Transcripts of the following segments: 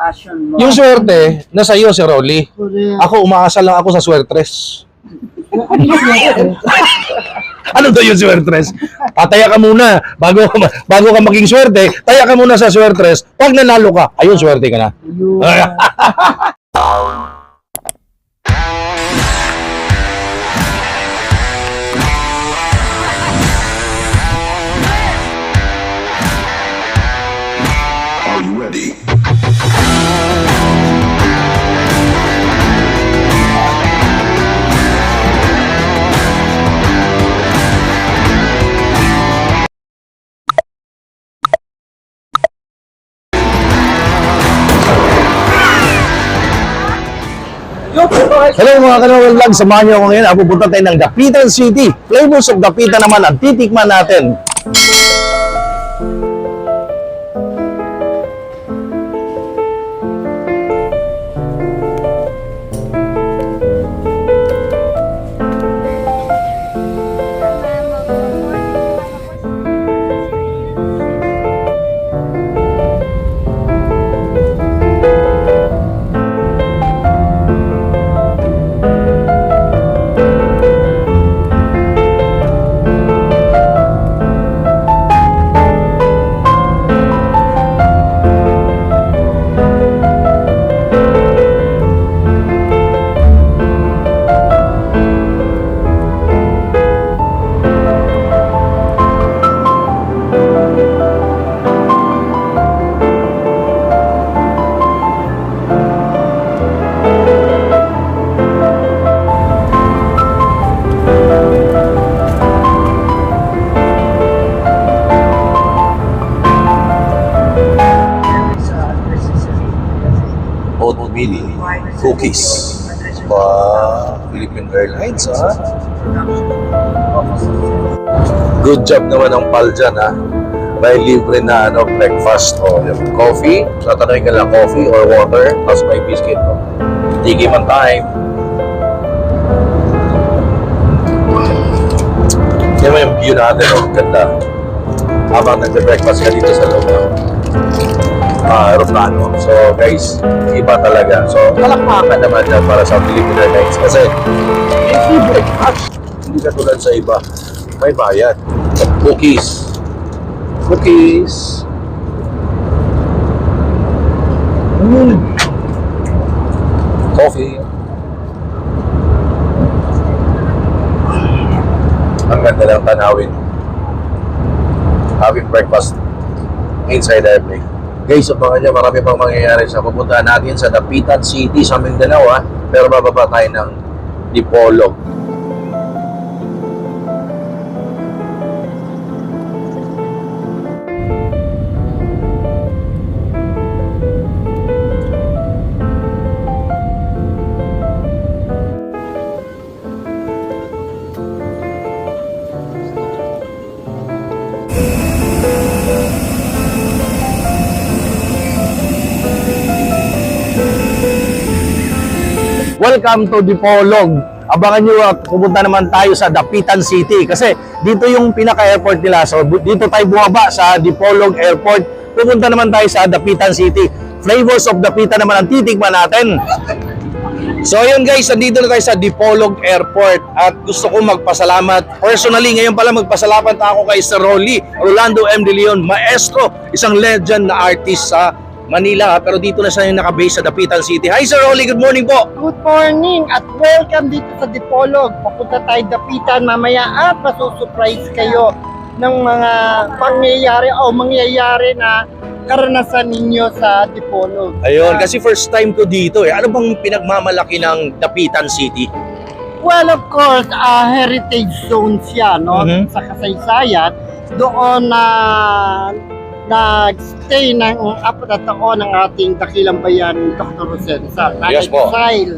passion mo. Yung swerte, nasa iyo si Rolly. Ako, umaasal lang ako sa swertres. Ano daw yung swertres? Taya ka muna. Bago ka maging swerte, taya ka muna sa swertres. Pag nanalo ka, ayun, swerte ka na. Are you ready? Hello mga Kanawal Vlog, samahan niyo ako ngayon. Pupunta tayo ng Dapitan City. Flavors of Dapitan naman ang titikman natin. Oatmeal cookies. Philippine Airlines, ha? Good job naman ng PAL dyan, ha? May libre na breakfast. Yung coffee. Tatanungin ka lang, coffee or water. Tapos may biscuit. Tiki man time. Yan mo yung view natin. Ganda. Habang nagbe-breakfast ka dito sa loob ng aeroplano. So guys, iba talaga. So palakpakan naman yan para sa Philippine Airlines kasi may free breakfast. Hindi katulad sa iba. May bayad. Cookies. Cookies. Coffee. Ang ganda lang tanawin. Having breakfast inside airplane. Guys, abangan nyo, marami pang mangyayari sa pupuntahan natin sa Dapitan City sa Mindanao, ha? Pero bababa tayo ng Dipolog. Welcome to Dipolog. Abangan nyo at pupunta naman tayo sa Dapitan City kasi dito yung pinaka-airport nila. So dito tayo bumaba sa Dipolog Airport. Pupunta naman tayo sa Dapitan City. Flavors of Dapitan naman ang titikman natin. So ayun guys, nandito na tayo sa Dipolog Airport at gusto ko magpasalamat. Personally, ngayon pala magpasalamat ako kay Sir Rolando M. De Leon, maestro, isang legend na artist sa Manila, pero dito na siya yung nakabase sa Dapitan City. Hi Sir Rolly, good morning po! Good morning at welcome dito sa Dipolog. Papunta tayo Dapitan mamaya at masusurprise kayo ng mga pangyayari o mangyayari na karanasan ninyo sa Dipolog. Ayun, kasi first time ko dito eh. Ano bang pinagmamalaki ng Dapitan City? Well, of course, heritage zone siya, no? Sa kasaysayan. Doon na nag-stay ng 4 na taon ng ating dakilang bayan, Dr. Rosenza. Yes po. Nag-exile.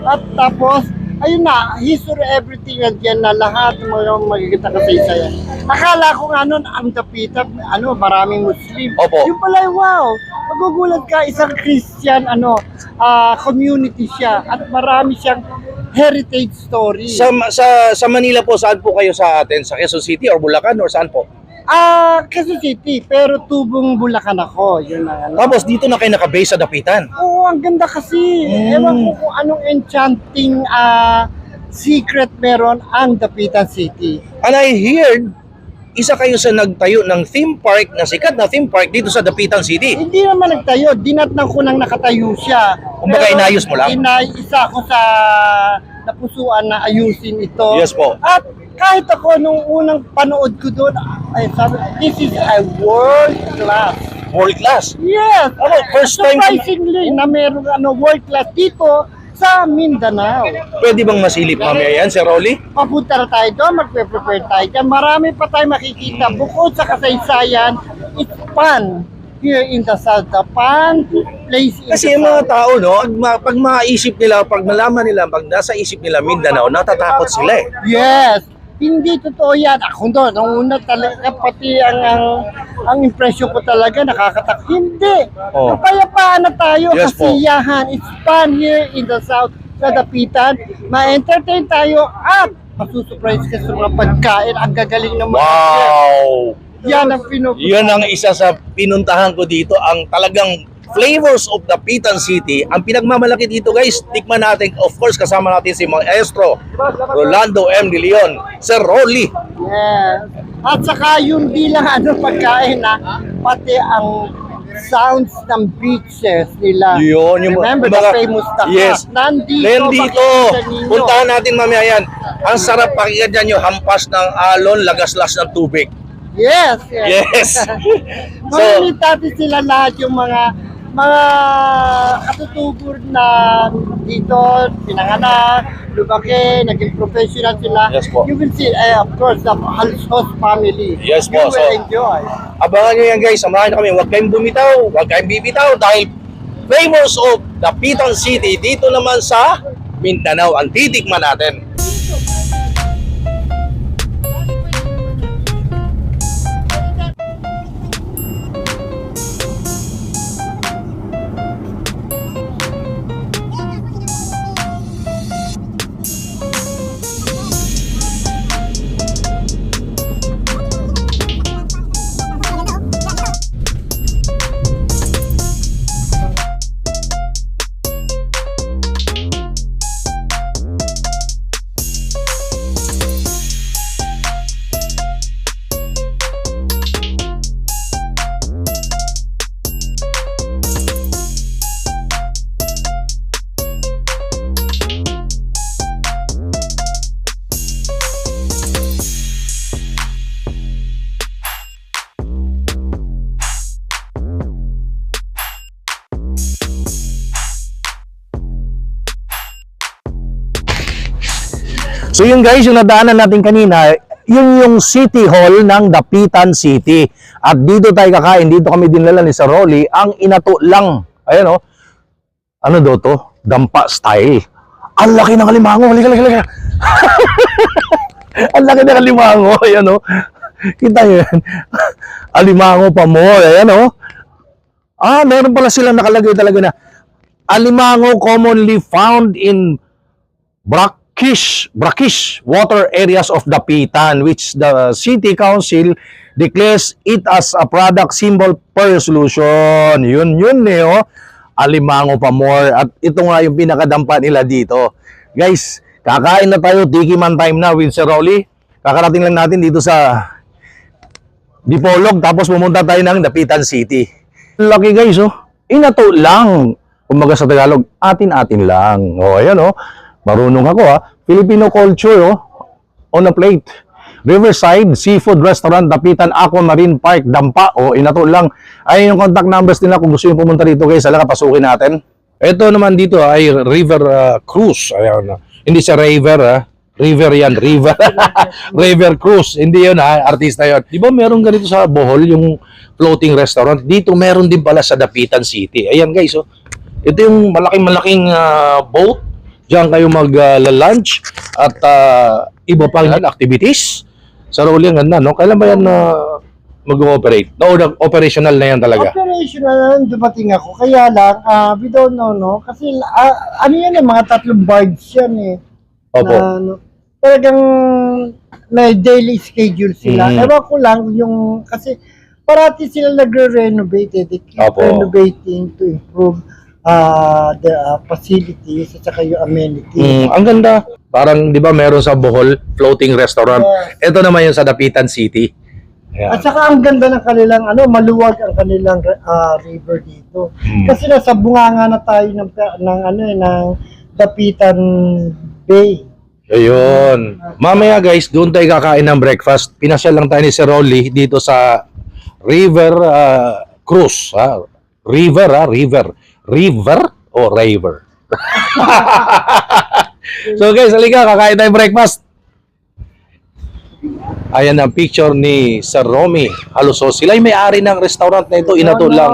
At tapos, ayun na, history, everything nandiyan na lahat ng mga magiging kasaysayan. Akala ko nga nun, ang Dapitan, maraming Muslim. Opo. Yung pala, wow, magugulat ka, isang Christian, community siya. At marami siyang heritage story. Sa Manila po, saan po kayo sa atin? Sa Quezon City or Bulacan or saan po? Quezon City, pero tubong Bulacan ako. Yun na. Tapos dito na kayo nakabase sa Dapitan. Oo, ang ganda kasi. Ewan ko kung anong enchanting secret meron ang Dapitan City. And I heard, isa kayo sa nagtayo ng theme park, na sikat na theme park dito sa Dapitan City. Hindi naman nagtayo, dinatnang ko nang nakatayo siya. Kumbaga, Pero inayos mo lang? Isa ako sa napusuan na ayusin ito. Yes po. At kahit ako nung unang panood ko doon, ay sabi, this is a world class. World class. Yes! Ako, first time. Surprisingly na meron world class dito sa Mindanao. Pwede bang masilip mamaya yan, Sir Rolly? Papunta na tayo doon, magpe-prepare tayo dyan. Marami pa tayo makikita. Bukod sa kasaysayan, it's fun here in the South. The fun place in Kasi the yung mga South. tao, no, pag maisip nila, pag malaman nila, pag nasa isip nila Mindanao, natatakot sila eh. Yes! Hindi totoo yan. Ako doon, nung una talaga, pati ang impression ko talaga, nakakatak. Hindi! Oh. Kapayapaan na tayo, Yes po. kasiyahan. It's fun here in the South, sa Dapitan. Ma-entertain tayo at masusurprise ka sa mga pagkain. Ang gagaling ng mga Wow! yan ang pinupunta. Yan ang isa sa pinuntahan ko dito, ang talagang flavors of Dapitan City. Ang pinagmamalaki dito guys, tikman natin, of course kasama natin si Maestro Rolando M. De Leon, Sir Rolly. Yes. At saka yung bilang pagkain na, pati ang sounds ng beaches nila. Yun, yung Remember mga- the famous Dakar? Yes. Nandito. Nandito. makikita ninyo. Puntahan natin mamaya yan. Ang sarap pakinggan dyan yung hampas ng alon, lagaslas ng tubig. Yes. Yes. Mamimit natin sila lahat yung mga katutubor na dito, pinanganak, lumaki, naging professional sila. Yes po. You will see, of course, the Halsos family. Yes po, You will so- enjoy. Abangan nyo yan guys, samahan nyo kami. Huwag kayong bumitaw, huwag kayong bibitaw dahil flavors of Dapitan City dito naman sa Mindanao ang titikman natin. So yun guys, yung nadaanan natin kanina, yun yung City Hall ng Dapitan City. At dito tayo kakain, dito kami dinala ni Sir Rolly, ang inato lang. Ayan o. Ano daw to? Dampa style. Ang laki ng alimango. Halika. Ang laki ng alimango. Ayan o. Kita nyo yan. Alimango pa more. Ayan o. Meron pala silang nakalagay talaga na alimango commonly found in brackish water areas of Dapitan, which the City Council declares it as a product symbol per resolution. Yun eh, oh. Alimango pa more. At ito nga yung pinakadampa nila dito. Guys, kakain na tayo. Tikiman time na with Sir Rolly. Kakarating lang natin dito sa Dipolog. Tapos pumunta tayo ng Dapitan City. Lucky guys, oh. Inato lang. Kumbaga sa Tagalog, atin-atin lang. Oh, ayan, oh. Marunong ako, Filipino culture, on a plate. Riverside Seafood Restaurant, Dapitan Aquamarine Park, Dampa, inato lang. Ayun yung contact numbers nila kung gusto nyo pumunta dito guys. Halika, pasukin natin. Ito naman dito ay River Cruise. Ayan, hindi siya River, River yan, River. River Cruise, hindi yun artista yun. Di ba meron ganito sa Bohol, yung floating restaurant? Dito meron din pala sa Dapitan City. Ayan guys, ito yung malaking boat. Diyan kayo mag-lunch at iba pang activities. Sa Rolly, ang ganda, no? Kailan ba yan mag-ooperate? No, operational na yan talaga. Operational na lang dumating ako. Kaya lang, we don't know, no? Kasi, ano yan mga 3 barges yan eh. Opo. Talagang may daily schedule sila. Mm. Ewan ko lang yung, kasi parati sila nagre-renovate, they keep Opo. renovating to improve the facilities at saka yung amenities. Ang ganda. Parang, di ba, meron sa Bohol, floating restaurant. Yes. Ito naman yung sa Dapitan City. At Ayan. saka ang ganda ng kanilang maluwag ang kanilang river dito. Kasi nasa bunganga na tayo ng Dapitan Bay. Ayun. Mamaya guys, doon tayo kakain ng breakfast. Pinasyal lang tayo ni Sir Rolly dito sa River Cruise. River o River? So guys, halika, kakain tayo breakfast. Ayan ang picture ni Sir Romy Halusos. Sila yung may-ari ng restaurant na ito. Inato lang.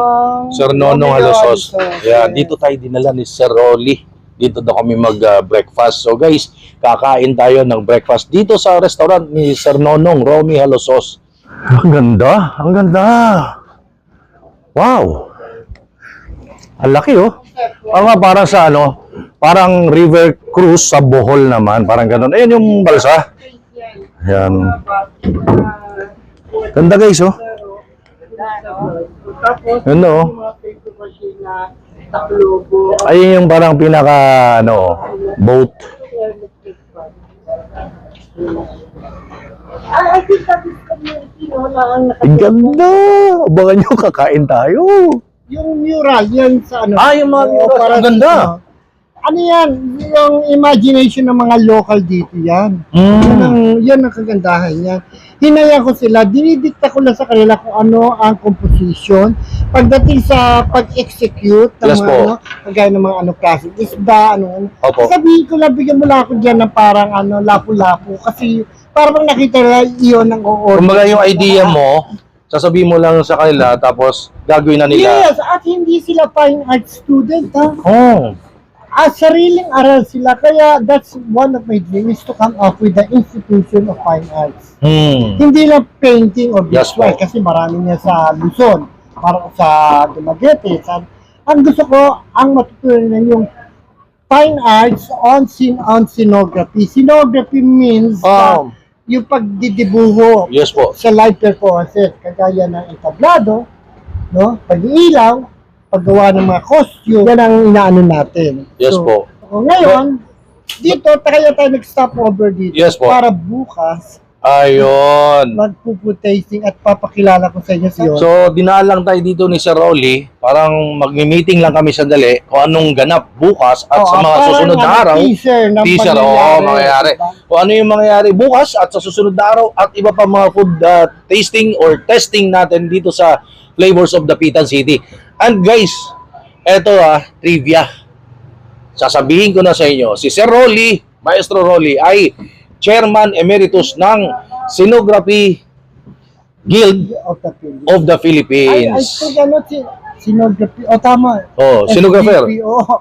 Sir Nonong Halusos. Ayan, dito tayo dinala ni Sir Rolly. Dito daw kami mag-breakfast. So guys, kakain tayo ng breakfast dito sa restaurant ni Sir Nonong Romy Halusos. Ang ganda. Ang ganda. Wow. Ang laki oh. Parang sa parang river cruise sa Bohol naman. Parang ganun. Ayan yung balsa. Ayan. Ganda guys oh. Tapos, Ganda oh. yung mga paper machine na taklobo. Ayun yung parang pinaka boat. I think that is community, no? Ang ganda. Abangan nyo, kakain tayo. Yung mural, yan sa Yung mga mural. parang Ang ganda. Ano yan? Yung imagination ng mga local dito yan. Yan ang kagandahan yan. Hinaya ko sila, dinidikta ko lang sa kanila kung ano ang composition. Pagdating sa pag-execute ng Yes po. kagaya ng mga klaseng isda, Opo. sabihin ko lang, bigyan mo lang ako dyan ng parang lapu-lapu. Kasi parang nakita nila iyon ng oo. Kumbaga yung idea mo, sasabihin mo lang sa kanila, tapos gagawin na nila. Yes, at hindi sila fine art student, ha? Oh. Sariling aral sila. Kaya that's one of my dreams, is to come up with the Institution of Fine Arts. Hindi lang painting or Yes, visual, po. kasi marami niya sa Luzon, para sa Dumaguete. Ang gusto ko, ang matutunan yung fine arts on scenography. Scenography means yung pagdidibuho Yes po. sa live performances, kagaya ng entablado, no? Pag-iilaw, paggawa ng mga costume, yan ang inaano natin. Yes po. Ngayon, dito, kaya tayo nag-stop over dito Yes po. para bukas Ayun. magpuputasting at papakilala ko sa inyo yun. So, dinaan lang tayo dito ni Sir Rolly. Parang mag-meeting lang kami sandali kung anong ganap bukas at sa mga susunod na araw. Teaser, mangyayari. diba? Kung ano yung mangyayari bukas at sa susunod na araw at iba pa mga food tasting or testing natin dito sa Flavors of Dapitan City. And guys, eto trivia. Sasabihin ko na sa inyo, si Sir Rolly, Maestro Rolly, ay Chairman Emeritus ng Scenography Guild of the I Philippines. think scenography. Tama. Scenographer.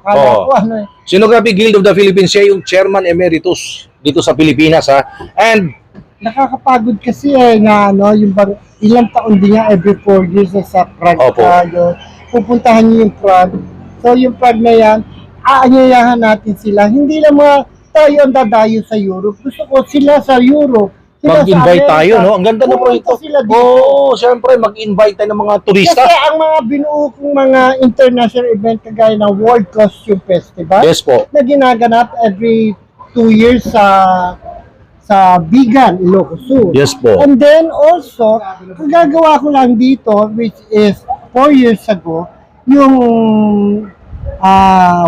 Kala ko ano eh. Scenography Guild of the Philippines, siya yung Chairman Emeritus dito sa Pilipinas And Nakakapagod kasi na yung ilang taon din nga every 4 years sa Prague Opo. tayo. Pupuntahan niyo yung Prague. So yung Prague na yan, aanyayahan natin sila. Hindi lang mga tayo ang dadayo sa Europe. Gusto ko sila sa Europe. Sila mag-invite sa tayo, Amerika. no? Ang ganda ng proyekto. Pumunta sila dito. Oo, syempre, mag-invite tayo ng mga turista. Kasi ang mga binuo kong mga international event kagaya ng World Costume Festival Yes po. na ginaganap every 2 years sa Bigan, Ilocos Sur. Yes po. And then also, ang gagawa ko lang dito, which is 4 years ago, yung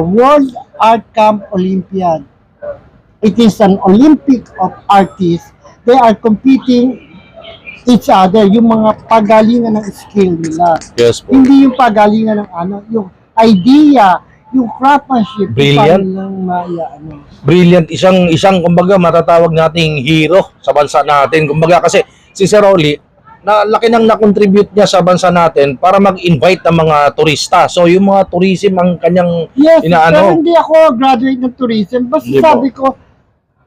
World Art Camp Olympiad. It is an Olympic of artists. They are competing each other, yung mga pagalingan ng skill nila. Yes po. Hindi yung pagalingan ng yung idea, yung craftsmanship. Brilliant. Brilliant. Isang kumbaga matatawag nating hero sa bansa natin. Kumbaga kasi si Sir Rolly, laki nang na-contribute niya sa bansa natin para mag-invite ng mga turista. So yung mga tourism ang kanyang Pero hindi ako graduate ng tourism. Basta Hindi sabi ko,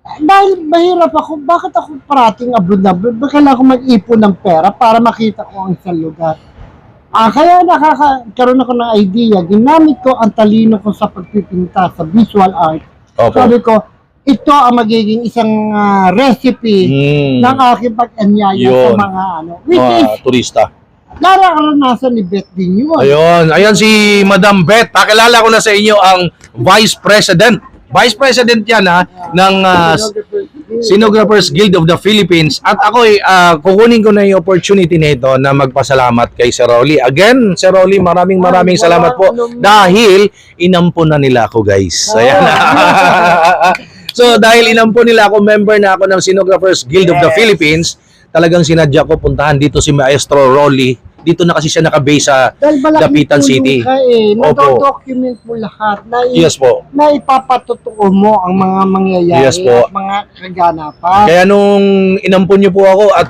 dahil mahirap ako, bakit ako parating abroad na abroad? Bakit ako mag-ipon ng pera para makita ko ang isang lugar? Kaya nakakaroon ako ng idea. Ginamit ko ang talino ko sa pagpipinta, sa visual art. Opo. Sabi ko, ito ang magiging isang recipe ng aking pag-anyaya sa Yun. mga which is Mga turista. nararanasan ni Beth din yun. Ayun, ayan si Madam Beth. Pakilala ko na sa inyo ang Vice President. Vice President yan ng Scenographers Guild of the Philippines. At ako kukunin ko na yung opportunity na ito na magpasalamat kay Sir Rolly. Again, Sir Rolly, maraming salamat po dahil inampun na nila ako, guys. Ayan. So dahil inampun nila ako, member na ako ng Scenographers Guild of the Philippines, talagang sinadya ko puntahan dito si Maestro Rolly. Dito na kasi siya nakabase sa Dahil malaking Dapitan tulong City. ka Nado-document mo lahat. Yes po. Na ipapatotoo mo ang mga mangyayari Yes po. at mga kaganapan. Kaya nung inampun niyo po ako at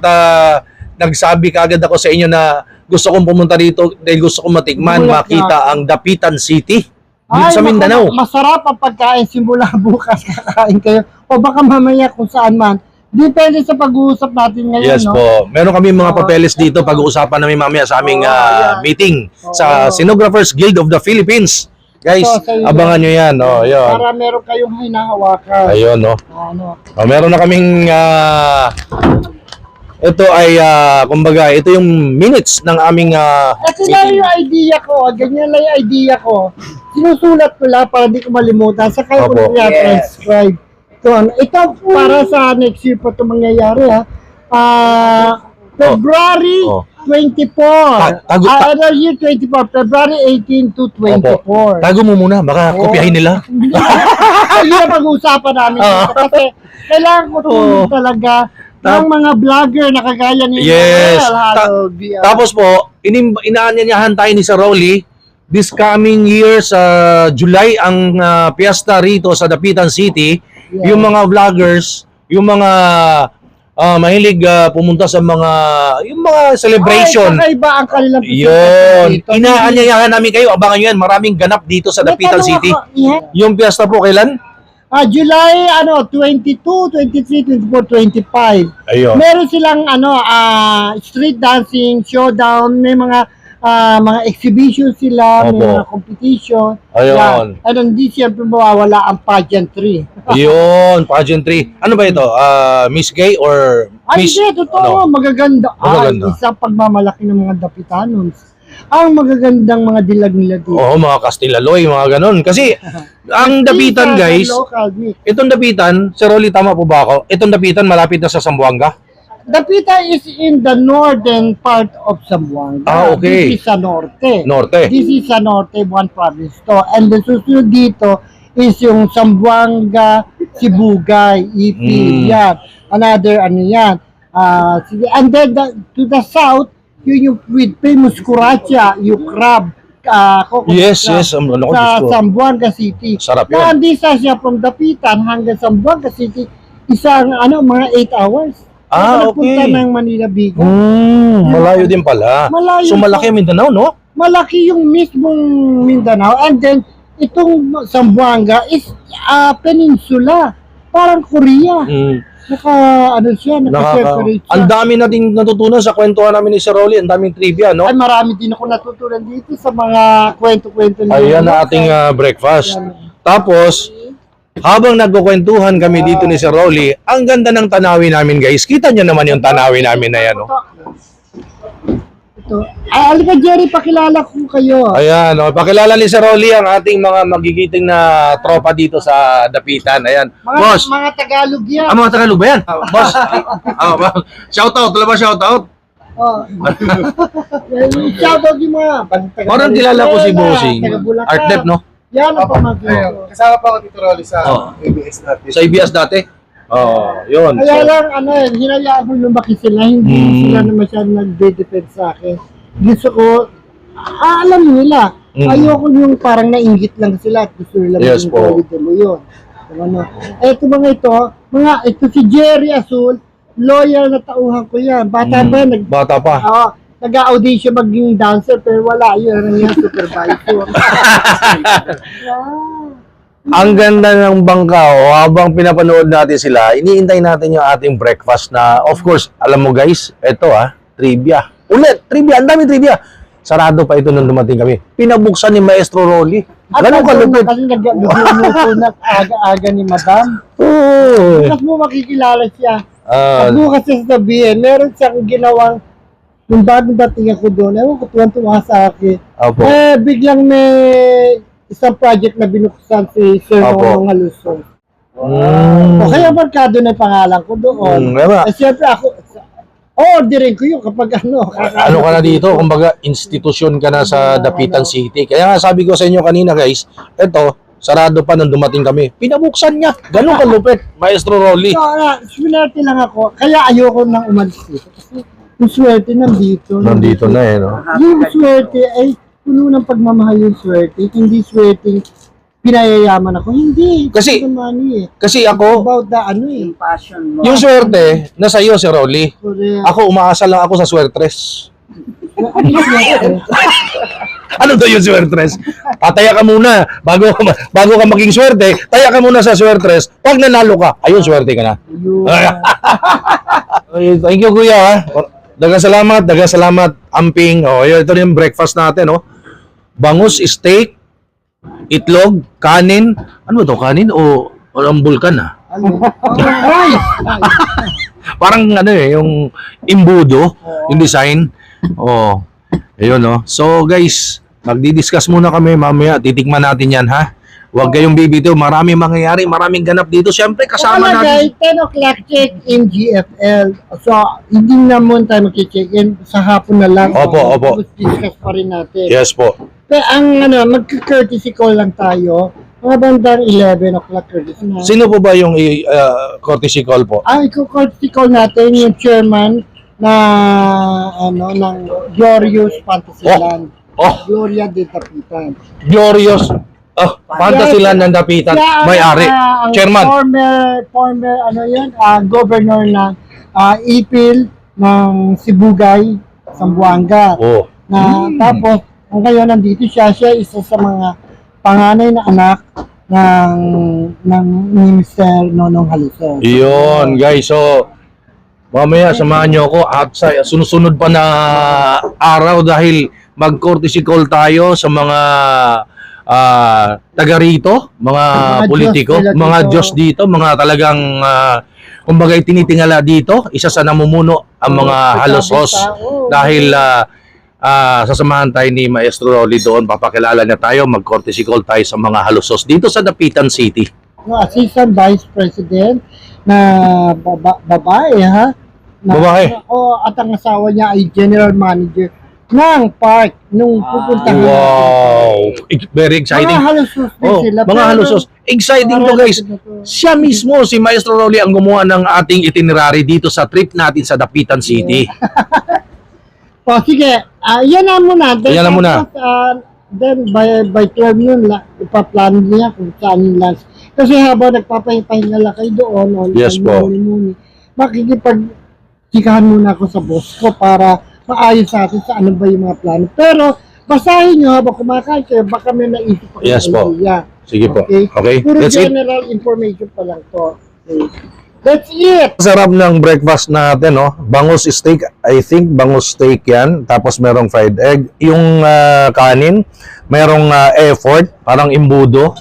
nagsabi kaagad ako sa inyo na gusto kong pumunta dito dahil gusto kong matikman, Gulat makita na. ang Dapitan City dito Ay, sa naku, Mindanao. Masarap ang pagkain simula bukas kakain kayo. O baka mamaya kung saan man. Depende sa pag-uusap natin ngayon, Yes no? po. Meron kami mga papeles dito pag-uusapan namin mamaya sa aming yan. meeting sa Scenographers Guild of the Philippines. Guys, Ito, sa inyo. abangan nyo yan. Oh, yun. Para meron kayong hinahawakan. Ayun, no. Ano? Meron na kaming ito ay kumbaga, ito yung minutes ng aming Ito na yung idea ko. Ganyan na yung idea ko. Sinusulat ko lang para di ko malimutan. Sa kayo Opo. ko na transcribe. Ito para sa next year pa ito mangyayari, ha. February Oh. 24. Another year 24. February 18 to 24. Tago mo muna, baka kopyahin nila. Hindi na pag-uusapan namin dito kasi kailangan ko tulong talaga ng mga vlogger na kagaya ni Yes. Noel. Hello, Tapos po, inaanyayahan tayo ni Sir Rolly. This coming year sa July ang piyesta rito sa Dapitan City. Yeah. Yung mga vloggers, yung mga mahilig pumunta sa mga yung mga celebration. Ay, kakaiba ang kanilang Yun. dito. Inaanyayahan namin kayo. Abangan nyo yan. Maraming ganap dito sa May Dapitan tanong City. ako, yeah. Yung piyesta po kailan? July 22, 23, 24, 25. Ayun. Meron silang street dancing, showdown, may mga exhibition sila, may Opo. mga competition. Ayun. Yan. And hindi siyempre mawawala ang pageantry. Ayun. Pageantry. Ano ba ito? Miss Gay or Ay, Miss? hindi, totoo, ano? magaganda. Magaganda. Isang pagmamalaki ng mga Dapitanons. Ang magagandang mga dilag nila dito. Oo, mga Castilaloy, mga ganun. Kasi, ang Dapitan, guys, Local meat. itong Dapitan, Sir Rolly, tama po ba ako? Itong Dapitan, malapit na sa Zamboanga? Dapitan is in the northern part of Zamboanga. Ah, okay. This is sa norte. Norte. This is sa norte, one province to. And the susunod dito is yung Zamboanga, Sibugay, Ipi, yan. Another, yan. And then to the south, yun yung with famous Curacha, yung crab. Coconut Yes, crab, yes. Ano ko sa gusto. Zamboanga City. Sarap Na yun. distance siya from Dapitan hanggang Zamboanga City, isang mga 8 hours. Ah, Punta okay. ng Manila, Bigo. Malayo din pala. Malayo So, po. malaki ang Mindanao, no? Malaki yung mismong Mindanao. And then, itong Zamboanga is peninsula. Parang Korea. Naka-separate siya. Ang dami nating natutunan sa kwentuhan namin ni Sir Rolly. Ang daming trivia, no? Ay, marami din ako natutunan dito sa mga kwento-kwento niya. Ayan na ating breakfast. Tapos, habang nagkukwentuhan kami dito ni Sir Rolly, ang ganda ng tanawin namin, guys. Kita nyo naman yung tanawin namin na yan, no? Ito. Ay, alika Jerry, pakilala ko kayo. Ayan, no? Pakilala ni Sir Rolly ang ating mga magigiting na tropa dito sa Dapitan. Ayan. Boss, Mga Tagalog yan. mga Tagalog ba yan? Boss, shoutout, wala ba shoutout? Oh. Shoutout yung mga taga- Parang kilala ko si Bossing. taga Bulacan. Artdep, no? Yan ang pamagay ko. Kasama pa ako dito, Rolly, sa Oh. ABS natin. Sa IBS dati? Oo, yun. Kaya So, lang, hinayaan ko lumaki sila. Hindi sila na masyadong nagde-depend sa akin. Gusto ko, alam nila. Ayoko yung parang nainggit lang sila at gusto nila Yes maging po. tuloy yun. Eto mga ito si Jerry Azul, loyal na tauhan ko yan. Bata pa, bata pa. nag-audition maging dancer pero wala yun. Ano yan, supervisor. Ang ganda ng bangka, habang pinapanood natin sila, iniintay natin yung ating breakfast na, of course, alam mo guys, ito trivia. Ulit, trivia, ang daming trivia. sarado pa ito nung dumating kami. Pinabuksan ni Maestro Rolly. Ganun kalupit. Kasi nag-luto na aga-aga ni Madam. Oo. Bukas mo makikilala siya. Ah, At bukas siya sabihin, meron siyang ginawang yung bagong dating ako doon, ewan ko, tuwan-tuwa sa akin. opo. Biglang may isang project na binuksan si Sir Opo. Nonong Haluson. Mm. O kaya markado na yung pangalan ko doon. Diba? Siyempre ako, orderin ko yun kapag ano. Ano ka na dito? Kumbaga, institusyon ka na sa Dapitan City. Kaya nga sabi ko sa inyo kanina guys, eto, sarado pa nung dumating kami. Pinabuksan niya. Ganun kalupit, Maestro Rolly. So, swerte lang ako. Kaya ayoko nang umalis dito. Kasi yung swerte nandito. Nandito na eh, no? Yung swerte ay puno ng pagmamahal yung swerte. Hindi swerte pinayayaman ako. Hindi. Kasi- It's money eh. Kasi ako, About the ano eh. Passion mo. yung swerte, nasa iyo si Rolly. Correct. Ako, umaasa lang ako sa swertres. Ano yung swerte? Ano daw yung swertres? Tataya ka muna. Bago ka maging swerte, taya ka muna sa swertres. Pag nanalo ka, ayun, swerte ka na. Yun. Ay, thank you, kuya. Ha? Dagang salamat, amping. Oh, ayun, ito na yung breakfast natin, oh. Bangus, steak, itlog, kanin. Ano ba to, kanin o ang bulkan, ha? Ay! Parang ano eh, yung imbudo, yung design. Oh, ayun, oh. So, guys, magdi-discuss muna kami mamaya. Titikman natin yan, ha? Huwag kayong bibitaw. Maraming mangyayari, maraming ganap dito. Siyempre, kasama natin. Guys, 10 o'clock check-in GFL. So, hindi naman tayo mag-check-in. Sa hapon na lang. Opo. Tapos discuss pa rin natin. Yes po. Pero ang mag-courtesy call lang tayo. Mga bandang 11 o'clock courtesy na. Sino po ba yung courtesy call po? Courtesy call natin yung chairman na ng Glorious Fantasyland. Oh, Gloria de Tapitan. glorious. Oh, Fantasyland ng Dapitan. Siya ang, May-ari. ang Chairman. Former governor ng Ipil ng Sibugay, Zamboanga. Oh. Na tapos kung ngayon nandito siya isa sa mga panganay na anak ng Mr. Nonong Haluson. Iyon, guys. So, mamaya samahan nyo ako at sa sunod-sunod pa na araw dahil mag-courtesy call tayo sa mga taga rito, mga Mga politiko, Diyos nila mga dito. Diyos dito, mga talagang kumbaga tinitingala dito, isa sa namumuno ang mga halusos dahil sasamahan tayo ni Maestro Rolly doon, papakilala niya tayo, mag-courtesy call tayo sa mga halusos dito sa Dapitan City. Assistant Vice President na babae ha. Babae. At ang asawa niya ay General Manager ng park nung pupuntahan Wow! Very exciting. Mga halusos din Oh, sila. mga pero halusos. Exciting to guys. Siya mismo, si Maestro Rolly, ang gumawa ng ating itinerary dito sa trip natin sa Dapitan City. O sige, yan na muna. Yan na muna. Then by 12 noon, ipaplano niya kung saan yung lunch. Kasi habang nagpapahinga lang kayo doon, Yes po. makikipag-chikahan muna ako sa boss ko para maayos sa atin sa ano ba yung mga plano. Pero basahin nyo habang kumakain kayo, baka may naisip ako. Yes po. Sige po. Okay. Puro That's it. general information pa lang to. Okay. That's it! Sarap ng breakfast natin, no? Bangus steak, I think bangus steak yan. Tapos merong fried egg. Yung kanin, merong effort, parang imbudo.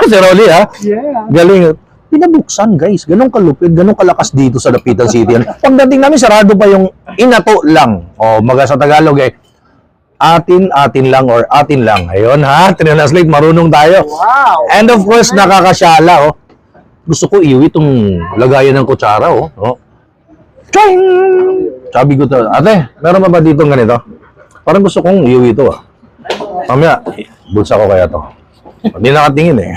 Si Rolly, ha? Yeah. Galing. Pinabuksan, guys. Ganong kalupit, ganong kalakas dito sa Dapitan City. Pagdating namin, sarado pa yung inato lang. O, maga sa Tagalog, atin lang or atin lang. Ayun, ha? Translate, marunong tayo. Wow! And of course, nakakasyala, oh. Gusto ko iwi itong lagayan ng kutsara, oh. Ching! Sabi ko to, ate, meron ba dito ganito? Parang gusto kong iwi ito, ah. Mamaya, bulsa ko kaya to. Hindi nakatingin, eh.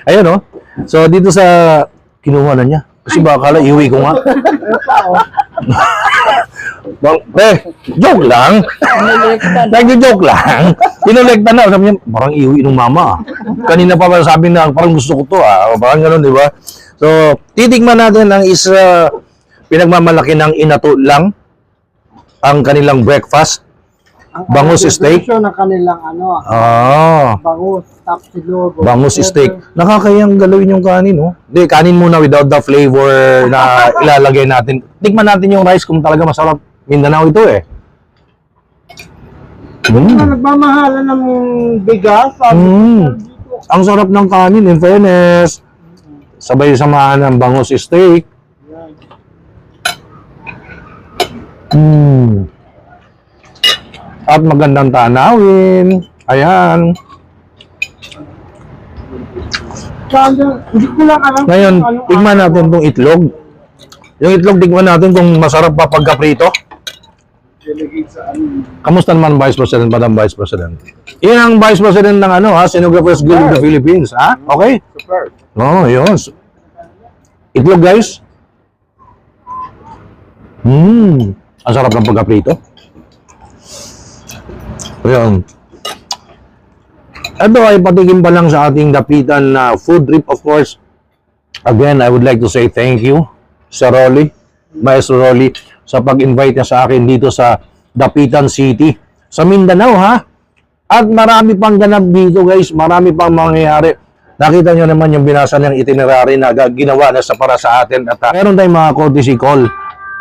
Ayun, oh. So, dito sa kinuha na niya. Kasi baka kala, iwi ko nga. Joke lang. Nag-joke lang. Pinolekta na. Sabi niya, parang iwi ng mama. Kanina pa sabi na, parang gusto ko to. Parang gano'n, di ba? So, titigman natin ang isa pinagmamalaki ng inato lang ang kanilang breakfast. Bangus steak. Ng kanilang bangus, tapsilog. Bangus steak. Nakakayang galawin yung kanin, oh. Hindi, kanin muna without the flavor na ilalagay natin. Tikman natin yung rice kung talaga masarap. Mindanao ito, eh. Nagmamahalan ng bigas. Sabi ko, dito. Ang sarap ng kanin, in fairness. Sabay samahan ng bangus steak. At magandang tanawin. Ayan. Hindi ko lang alam. Ngayon, kung anong tignan natin itong itlog. Yung itlog, tignan natin kung masarap pa pagkaprito. Kamusta naman Vice President, Madam Vice President? Yan ang Vice President ng Stenographer's Guild of the Philippines, ha? Okay? Super. Oh, yun. Itlog, guys. Ang sarap ng pagkaprito. Ayan. Ito ay patikim pa lang sa ating dapitan na food trip, of course. Again, I would like to say thank you, Sir Rolly, Maestro Rolly, sa pag-invite niya sa akin dito sa Dapitan City, sa Mindanao, ha? At marami pang ganap dito, guys. Marami pang mangyayari. Nakita nyo naman yung binasa niyang itinerary na ginawa na para sa atin. At meron tayong mga courtesy call.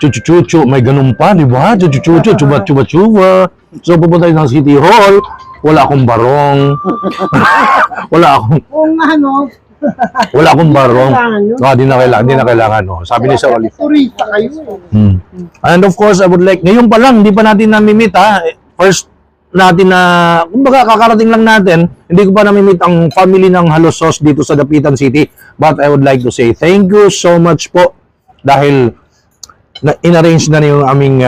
Chuchu-chuchu, may ganun pa, di ba? Chuchu-chuchu, chuba-chuba-chuba. So, pupunta tayo ng City Hall. Wala akong barong. Kung ano, Wala akong barong. Kailangan yun. Di na kailangan. No. Sabi ni Sir Oli. turista kayo. And of course, I would like, ngayon pa lang, hindi pa natin namimit, ha. First natin na, kumbaga kakarating lang natin, hindi ko pa namimit ang family ng Halos Sauce dito sa Dapitan City. But I would like to say thank you so much po dahil in-arrange na yung aming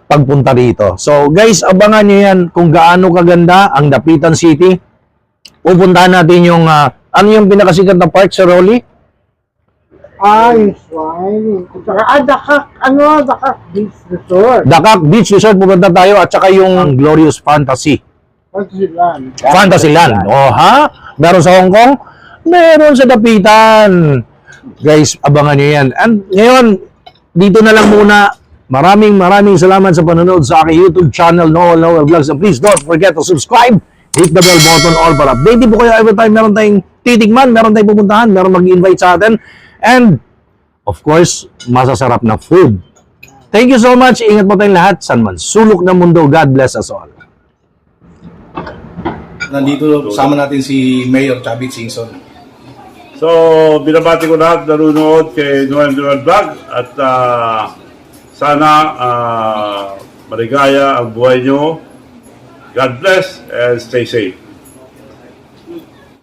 pagpunta dito. So guys, abangan nyo yan kung gaano kaganda ang Dapitan City. Pupuntahan natin yung ano yung pinakasikat na park, Sir Rolly? Ay, swine. Dakak Beach Resort. Dakak Beach Resort, pupunta tayo at saka yung Glorious Fantasy. Fantasyland. Oh, ha? Meron sa Hong Kong? Meron sa Dapitan. Guys, abangan nyo yan. And ngayon, dito na lang muna. Maraming salamat sa panonood sa aking YouTube channel, Noel Vlogs. And please don't forget to subscribe. Hit the bell button all para updated po kayo every time meron tayong titigman, meron tayong pupuntahan, meron mag-invite sa atin. And, of course, masasarap na food. Thank you so much. Ingat po tayong lahat. San man sulok ng mundo. God bless us all. Nandito sama natin si Mayor Chavit Singson. So, binabati ko lahat nanunood kay Noel Vlog at sana maligaya ang buhay nyo. God bless and stay safe.